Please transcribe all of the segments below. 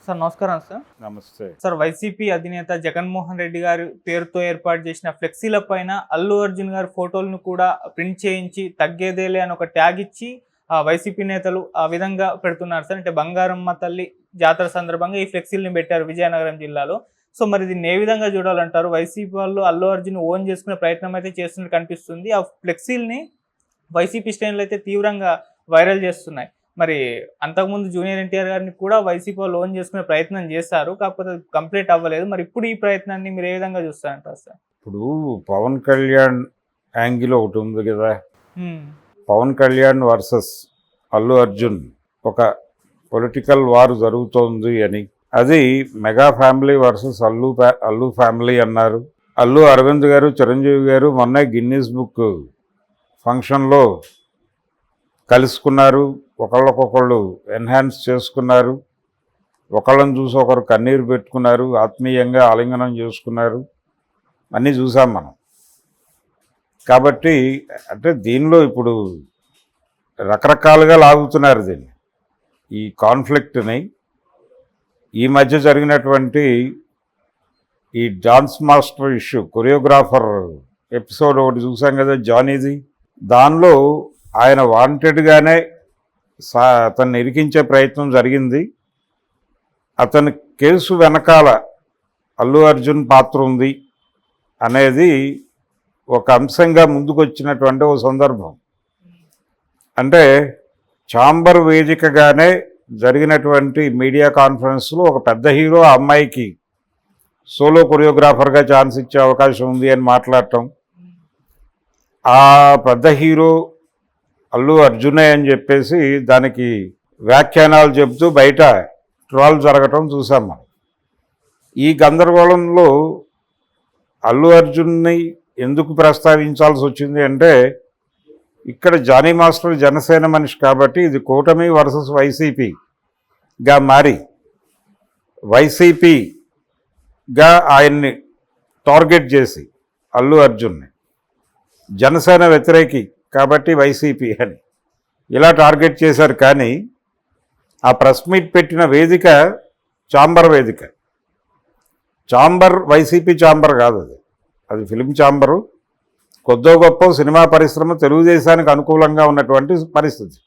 Sir నమస్కారం sir. నమస్తే. Sir YCP అధినేత జగన్మోహన్ రెడ్డి గారి పేరుతో ఏర్పాటు చేసిన ఫ్లెక్సీల పైన అల్లు అర్జున్ గారి ఫోటోలను కూడా ప్రింట్ చేయించి తగ్గేదేలే అని ఒక ట్యాగ్ ఇచ్చి వైసీపీ నేతలు ఆ విధంగా పెడుతున్నారు సార్. అంటే బంగారమ్మ తల్లి జాతర సందర్భంగా ఈ ఫ్లెక్సీలను పెట్టారు విజయనగరం జిల్లాలో. సో మరి దీన్ని ఏ విధంగా చూడాలంటారు? వైసీపీ వాళ్ళు అల్లు అర్జున్ ఓన్ చేసుకునే ప్రయత్నం అయితే చేస్తున్నట్టు కనిపిస్తుంది. ఆ ఫ్లెక్సీల్ని వైసీపీ శ్రేణులు అయితే తీవ్రంగా వైరల్ చేస్తున్నాయి. మరి అంతకుముందు జూనియర్ ఎన్టీఆర్ గారిని కూడా వైసీపీ వాళ్ళు ఓన్ చేసుకునే ప్రయత్నం చేశారు, కాకపోతే కంప్లీట్ అవ్వలేదు. మరి ఇప్పుడు ఈ ప్రయత్నాన్ని మీరు ఏ విధంగా చూస్తారంటారు సార్? ఇప్పుడు పవన్ కళ్యాణ్ యాంగిల్ ఒకటి ఉంది కదా, పవన్ కళ్యాణ్ వర్సెస్ అల్లు అర్జున్ ఒక పొలిటికల్ వార్ జరుగుతోంది అని. అది mega family versus Allu family అన్నారు. అల్లు అరవింద్ గారు, చిరంజీవి గారు మొన్న గిన్నీస్ బుక్ ఫంక్షన్లో కలుసుకున్నారు, ఒకళ్ళకొకళ్ళు ఎన్హాన్స్ చేసుకున్నారు, ఒకళ్ళని చూసి ఒకరు కన్నీరు పెట్టుకున్నారు, ఆత్మీయంగా ఆలింగనం చేసుకున్నారు, అన్నీ చూసాం మనం. కాబట్టి అంటే దీనిలో ఇప్పుడు రకరకాలుగా లాగుతున్నారు దీన్ని, ఈ కాన్ఫ్లిక్ట్ని. ఈ మధ్య జరిగినటువంటి ఈ dance master issue, choreographer episode ఒకటి చూసాం కదా జానీది. దానిలో ఆయన వాంటెడ్గానే అతన్ని ఇరికించే ప్రయత్నం జరిగింది. అతని కేసు వెనకాల అల్లు అర్జున్ పాత్ర ఉంది అనేది ఒక అంశంగా ముందుకొచ్చినటువంటి ఒక సందర్భం. అంటే ఛాంబర్ వేదికగానే జరిగినటువంటి మీడియా కాన్ఫరెన్స్లో ఒక పెద్ద హీరో ఆ అమ్మాయికి సోలో కొరియోగ్రాఫర్గా ఛాన్స్ ఇచ్చే అవకాశం ఉంది అని మాట్లాడటం, ఆ పెద్ద హీరో అల్లు అర్జునే అని చెప్పేసి దానికి వ్యాఖ్యానాలు చెబుతూ బయట ట్రోల్ జరగటం చూసాం మనం. ఈ గందరగోళంలో అల్లు అర్జున్ని ఎందుకు ప్రస్తావించాల్సి వచ్చింది అంటే, ఇక్కడ జానీ మాస్టర్ జనసేన మనిషి కాబట్టి ఇది కూటమి వర్సెస్ వైసీపీగా మారి వైసీపీగా ఆయన్ని టార్గెట్ చేసి అల్లు అర్జున్ని, జనసేన వ్యతిరేకి కాబట్టి వైసీపీ అని ఇలా టార్గెట్ చేశారు. కానీ ఆ ప్రెస్ మీట్ పెట్టిన వేదిక ఛాంబర్ వేదిక. ఛాంబర్ వైసీపీ ఛాంబర్ కాదు, అది ఫిలిం ఛాంబరు. కొద్దో గొప్ప సినిమా పరిశ్రమ తెలుగుదేశానికి అనుకూలంగా ఉన్నటువంటి పరిస్థితి.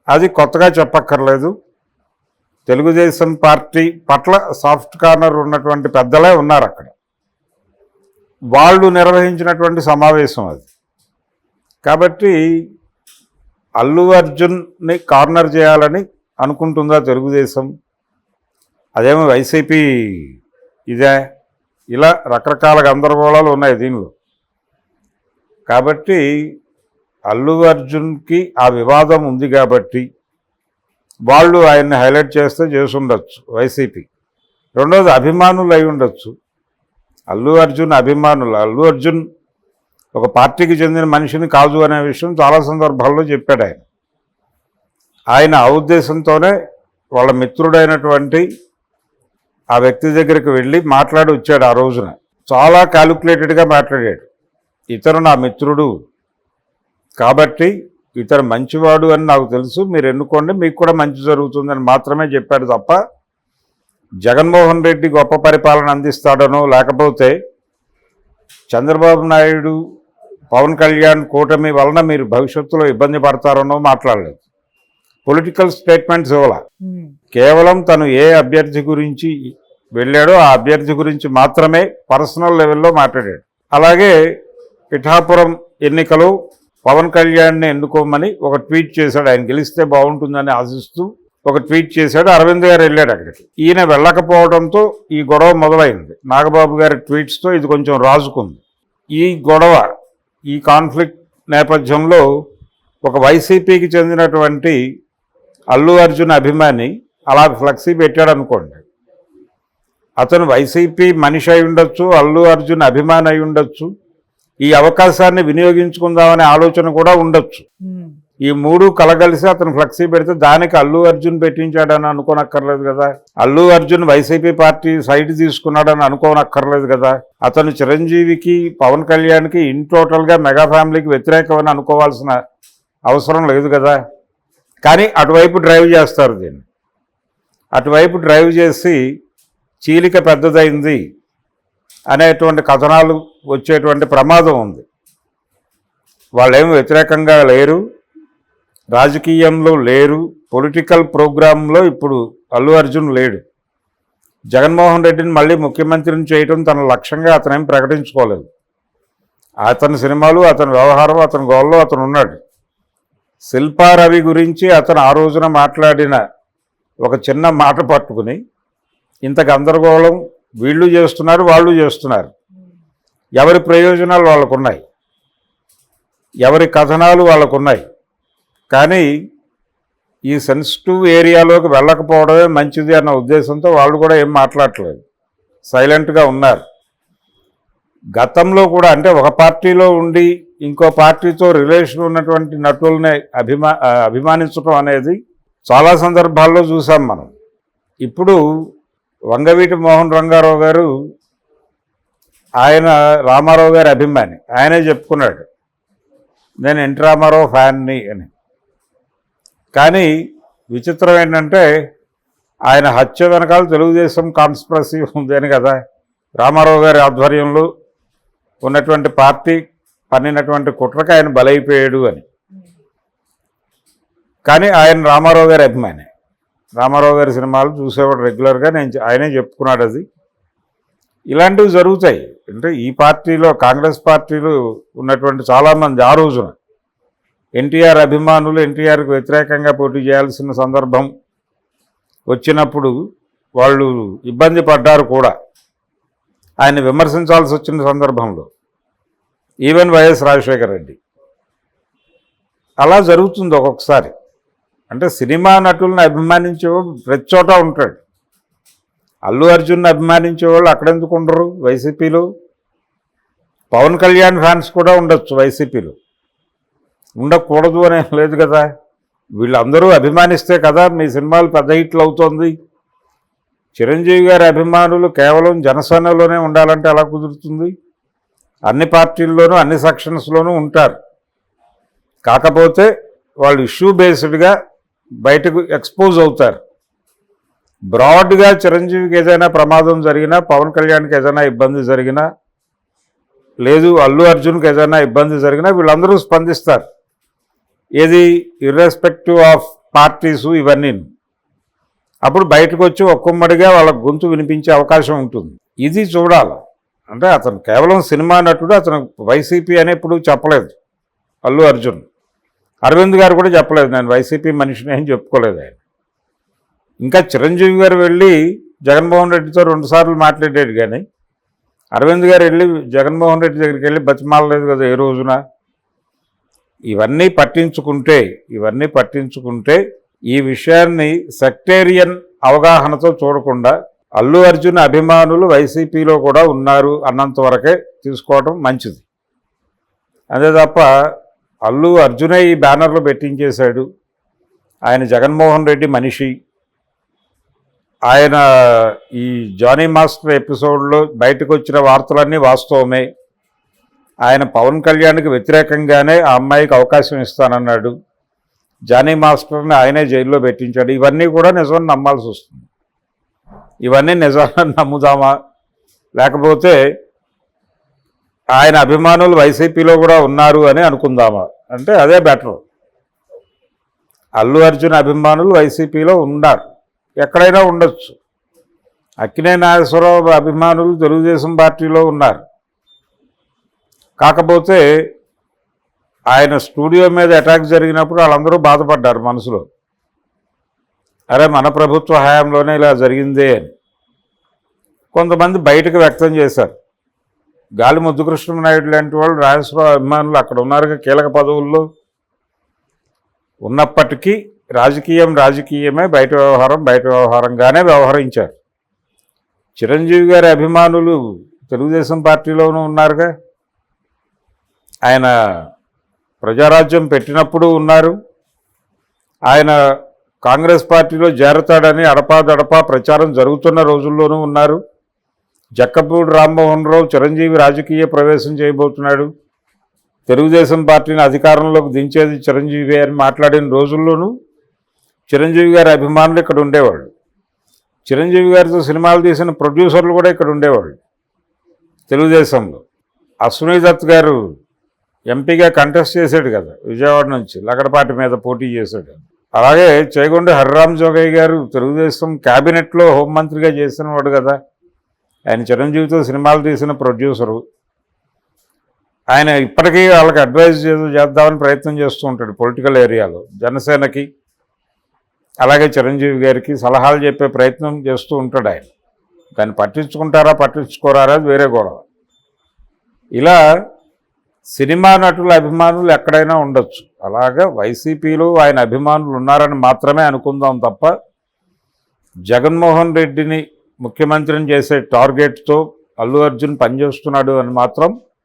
అది కొత్తగా చెప్పక్కర్లేదు. తెలుగుదేశం పార్టీ పట్ల సాఫ్ట్ కార్నర్ ఉన్నటువంటి పెద్దలే ఉన్నారు అక్కడ. వాళ్ళు నిర్వహించినటువంటి సమావేశం అది. కాబట్టి అల్లు అర్జున్ని కార్నర్ చేయాలని అనుకుంటుందా తెలుగుదేశం? అదేమో వైసీపీ ఇదే? ఇలా రకరకాల గందరగోళాలు ఉన్నాయి దీనిలో. కాబట్టి అల్లు అర్జున్కి ఆ వివాదం ఉంది కాబట్టి వాళ్ళు ఆయన్ని హైలైట్ చేస్తే చేసుండొచ్చు వైసీపీ. రెండోది అభిమానులు అయి ఉండొచ్చు, అల్లు అర్జున్ అభిమానులు. అల్లు అర్జున్ ఒక పార్టీకి చెందిన మనిషిని కాదు అనే విషయం చాలా సందర్భాల్లో చెప్పాడు ఆయన. ఆయన ఆ ఉద్దేశంతోనే వాళ్ళ మిత్రుడైనటువంటి ఆ వ్యక్తి దగ్గరికి వెళ్ళి మాట్లాడి వచ్చాడు. ఆ రోజున చాలా క్యాలిక్యులేటెడ్గా మాట్లాడాడు. ఇతను నా మిత్రుడు కాబట్టి ఇతను మంచివాడు అని నాకు తెలుసు, మీరు ఎన్నుకోండి, మీకు కూడా మంచి జరుగుతుందని మాత్రమే చెప్పాడు తప్ప జగన్మోహన్ రెడ్డి గొప్ప పరిపాలన అందిస్తాడనో లేకపోతే చంద్రబాబు నాయుడు పవన్ కళ్యాణ్ కూటమి వలన మీరు భవిష్యత్తులో ఇబ్బంది పడతారనో మాట్లాడలేదు. పొలిటికల్ స్టేట్మెంట్స్ ఇవ్వాల. కేవలం తను ఏ అభ్యర్థి గురించి వెళ్ళాడో ఆ అభ్యర్థి గురించి మాత్రమే పర్సనల్ లెవెల్లో మాట్లాడాడు. అలాగే పిఠాపురం ఎన్నికలో పవన్ కళ్యాణ్ని ఎన్నుకోమని ఒక ట్వీట్ చేశాడు. ఆయన గెలిస్తే బాగుంటుందని ఆశిస్తూ ఒక ట్వీట్ చేశాడు. అరవింద్ గారు వెళ్ళాడు అక్కడికి. ఈయన వెళ్ళకపోవడంతో ఈ గొడవ మొదలైంది. నాగబాబు గారి ట్వీట్స్తో ఇది కొంచెం రాజుకుంది. ఈ గొడవ, ఈ కాన్ఫ్లిక్ట్ నేపథ్యంలో ఒక వైసీపీకి చెందినటువంటి అల్లు అర్జున్ అభిమాని అలా ఫ్లెక్సీ పెట్టాడు అనుకోండి. అతను వైసీపీ మనిషి అయి ఉండొచ్చు, అల్లు అర్జున్ అభిమాని అయి ఉండొచ్చు, ఈ అవకాశాన్ని వినియోగించుకుందామనే ఆలోచన కూడా ఉండొచ్చు. ఈ మూడు కలగలిసి అతను ఫ్లెక్సీ పెడితే దానికి అల్లు అర్జున్ పెట్టించాడని అనుకోనక్కర్లేదు కదా. అల్లు అర్జున్ వైసీపీ పార్టీ సైడ్ తీసుకున్నాడని అనుకోనక్కర్లేదు కదా. అతను చిరంజీవికి పవన్ కళ్యాణ్కి ఇన్ టోటల్గా మెగా ఫ్యామిలీకి వ్యతిరేకమని అనుకోవాల్సిన అవసరం లేదు కదా. కానీ అటువైపు డ్రైవ్ చేస్తారు దీన్ని. అటువైపు డ్రైవ్ చేసి చీలిక పెద్దదైంది అనేటువంటి కథనాలు వచ్చేటువంటి ప్రమాదం ఉంది. వాళ్ళేమి వ్యతిరేకంగా లేరు, రాజకీయంలో లేరు, పొలిటికల్ ప్రోగ్రాంలో ఇప్పుడు అల్లు అర్జున్ లేడు. జగన్మోహన్ రెడ్డిని మళ్ళీ ముఖ్యమంత్రిని చేయడం తన లక్ష్యంగా అతనేం ప్రకటించుకోలేదు. అతని సినిమాలు, అతని వ్యవహారం, అతని గోల్లో అతను ఉన్నాడు. శిల్పా రవి గురించి అతను ఆ రోజున మాట్లాడిన ఒక చిన్న మాట పట్టుకుని ఇంత గందరగోళం వీళ్ళు చేస్తున్నారు, వాళ్ళు చేస్తున్నారు. ఎవరి ప్రయోజనాలు వాళ్ళకున్నాయి, ఎవరి కథనాలు వాళ్ళకున్నాయి. కానీ ఈ సెన్సిటివ్ ఏరియాలోకి వెళ్ళకపోవడమే మంచిది అన్న ఉద్దేశంతో వాళ్ళు కూడా ఏం మాట్లాడట్లేదు, సైలెంట్గా ఉన్నారు. గతంలో కూడా అంటే ఒక పార్టీలో ఉండి ఇంకో పార్టీతో రిలేషన్ ఉన్నటువంటి నటుల్ని అభిమానించడం అనేది చాలా సందర్భాల్లో చూసాం మనం. ఇప్పుడు వంగవీటి మోహన్ రంగారావు గారు, ఆయన రామారావు గారి అభిమాని, ఆయనే చెప్పుకున్నాడు నేను ఎన్టీ రామారావు ఫ్యాన్ని అని. కానీ విచిత్రం ఏంటంటే ఆయన హత్య వెనకాల తెలుగుదేశం కాన్స్పిరసీ ఉంది అని కదా, రామారావు గారి ఆధ్వర్యంలో ఉన్నటువంటి పార్టీ పన్నినటువంటి కుట్రకి ఆయన బలైపోయాడు అని. కానీ ఆయన రామారావు గారి అభిమాని, రామారావు గారి సినిమాలు చూసేవాడు రెగ్యులర్గా, ఆయనే చెప్పుకున్నాడు అది. ఇలాంటివి జరుగుతాయి. అంటే ఈ పార్టీలో, కాంగ్రెస్ పార్టీలో ఉన్నటువంటి చాలామంది ఆ రోజున ఎన్టీఆర్ అభిమానులు ఎన్టీఆర్కి వ్యతిరేకంగా పోటీ చేయాల్సిన సందర్భం వచ్చినప్పుడు వాళ్ళు ఇబ్బంది పడ్డారు కూడా, ఆయన విమర్శించాల్సి వచ్చిన సందర్భంలో. Even YS Rajasekhara Reddy. అలా జరుగుతుంది ఒక్కొక్కసారి. అంటే సినిమా నటులను అభిమానించేవాడు ప్రతి చోట ఉంటాడు. అల్లు అర్జున్ని అభిమానించేవాళ్ళు అక్కడెందుకు ఉండరు వైసీపీలో? పవన్ కళ్యాణ్ ఫ్యాన్స్ కూడా ఉండొచ్చు వైసీపీలో, ఉండకూడదు అనే లేదు కదా. వీళ్ళందరూ అభిమానిస్తే కదా మీ సినిమాలు పెద్ద హిట్లు అవుతోంది. చిరంజీవి గారి అభిమానులు కేవలం జనసేనలోనే ఉండాలంటే ఎలా కుదురుతుంది? అన్ని పార్టీల్లోనూ అన్ని సెక్షన్స్లోనూ ఉంటారు. కాకపోతే వాళ్ళు ఇష్యూ బేస్డ్గా బయటకు ఎక్స్పోజ్ అవుతారు. బ్రాడ్గా చిరంజీవికి ఏదైనా ప్రమాదం జరిగినా, పవన్ కళ్యాణ్కి ఏదైనా ఇబ్బంది జరిగినా, లేదు అల్లు అర్జున్కి ఏదైనా ఇబ్బంది జరిగినా వీళ్ళందరూ స్పందిస్తారు. ఏది ఇర్రెస్పెక్టివ్ ఆఫ్ పార్టీసు ఇవన్నీ. అప్పుడు బయటకు వచ్చి ఒక్కొమ్మడిగా వాళ్ళ గొంతు వినిపించే అవకాశం ఉంటుంది. ఇది చూడాలి. అంటే అతను కేవలం సినిమా నటుడు, అతను వైసీపీ అని ఎప్పుడు చెప్పలేదు అల్లు అర్జున్. అరవింద్ గారు కూడా చెప్పలేదు నేను వైసీపీ మనిషిని అని చెప్పుకోలేదు ఆయన. ఇంకా చిరంజీవి గారు వెళ్ళి జగన్మోహన్ రెడ్డితో 2 సార్లు మాట్లాడాడు, కానీ అరవింద్ గారు వెళ్ళి జగన్మోహన్ రెడ్డి దగ్గరికి వెళ్ళి బతిమాలలేదు కదా ఏ రోజున. ఇవన్నీ పట్టించుకుంటే ఈ విషయాన్ని సెక్టేరియన్ అవగాహనతో చూడకుండా అల్లు అర్జున్ అభిమానులు వైసీపీలో కూడా ఉన్నారు అన్నంత వరకే తీసుకోవడం మంచిది. అదే తప్ప అల్లు అర్జునే ఈ బ్యానర్లు పెట్టించేశాడు, ఆయన జగన్మోహన్ రెడ్డి మనిషి, ఆయన ఈ జానీ మాస్టర్ ఎపిసోడ్లో బయటకు వచ్చిన వార్తలన్నీ వాస్తవమే, ఆయన పవన్ కళ్యాణ్కి వ్యతిరేకంగానే ఆ అమ్మాయికి అవకాశం ఇస్తానన్నాడు, జానీ మాస్టర్ని ఆయనే జైల్లో పెట్టించాడు, ఇవన్నీ కూడా నిజం నమ్మాల్సి వస్తుంది. ఇవన్నీ నిజాన్ని నమ్ముదామా, లేకపోతే ఆయన అభిమానులు వైసీపీలో కూడా ఉన్నారు అని అనుకుందామా? అంటే అదే బెటర్. అల్లు అర్జున్ అభిమానులు వైసీపీలో ఉన్నారు, ఎక్కడైనా ఉండొచ్చు. అక్కినేని నాగేశ్వరరావు అభిమానులు తెలుగుదేశం పార్టీలో ఉన్నారు. కాకపోతే ఆయన స్టూడియో మీద అటాక్ జరిగినప్పుడు వాళ్ళందరూ బాధపడ్డారు మనసులో, అరే మన ప్రభుత్వ హయాంలోనే ఇలా జరిగిందే అని. కొంతమంది బయటకు వ్యక్తం చేశారు. గాలి ముద్దుకృష్ణనాయుడు లాంటి వాళ్ళు నాగేశ్వరరావు అభిమానులు అక్కడ ఉన్నారు, కీలక పదవుల్లో ఉన్నప్పటికీ రాజకీయమే, బయట వ్యవహారంగానే వ్యవహరించారు. చిరంజీవి గారి అభిమానులు తెలుగుదేశం పార్టీలోనూ ఉన్నారుగా, ఆయన ప్రజారాజ్యం పెట్టినప్పుడు ఉన్నారు, ఆయన కాంగ్రెస్ పార్టీలో చేరతాడని అడపాదడపా ప్రచారం జరుగుతున్న రోజుల్లోనూ ఉన్నారు. జక్కపూడి రామ్మోహన్ రావు చిరంజీవి రాజకీయ ప్రవేశం చేయబోతున్నాడు, తెలుగుదేశం పార్టీని అధికారంలోకి దించేది చిరంజీవి అని మాట్లాడిన రోజుల్లోనూ చిరంజీవి గారి అభిమానులు ఇక్కడ ఉండేవాళ్ళు. చిరంజీవి గారితో సినిమాలు తీసిన ప్రొడ్యూసర్లు కూడా ఇక్కడ ఉండేవాళ్ళు తెలుగుదేశంలో. అశ్విని దత్ గారు ఎంపీగా కంటెస్ట్ చేశాడు కదా విజయవాడ నుంచి, లగడపాటి మీద పోటీ చేశాడు. అలాగే చేగొండ హరిరామ్ జోగయ్య గారు తెలుగుదేశం క్యాబినెట్లో హోంమంత్రిగా చేసిన వాడు కదా, ఆయన చిరంజీవితో సినిమాలు తీసిన ప్రొడ్యూసరు. ఆయన ఇప్పటికీ వాళ్ళకి అడ్వైజ్ చేద్దామని ప్రయత్నం చేస్తూ ఉంటాడు పొలిటికల్ ఏరియాలో. జనసేనకి అలాగే చిరంజీవి గారికి సలహాలు చెప్పే ప్రయత్నం చేస్తూ ఉంటాడు ఆయన. దాన్ని పట్టించుకుంటారా పట్టించుకోరా అది వేరే గొడవ. ఇలా సినిమా నటుల అభిమానులు ఎక్కడైనా ఉండొచ్చు, అలాగా వైసీపీలో ఆయన అభిమానులు ఉన్నారని మాత్రమే అనుకుందాం తప్ప జగన్మోహన్ రెడ్డిని ముఖ్యమంత్రిని చేసే టార్గెట్తో అల్లు అర్జున్ పనిచేస్తున్నాడు అని మాత్రం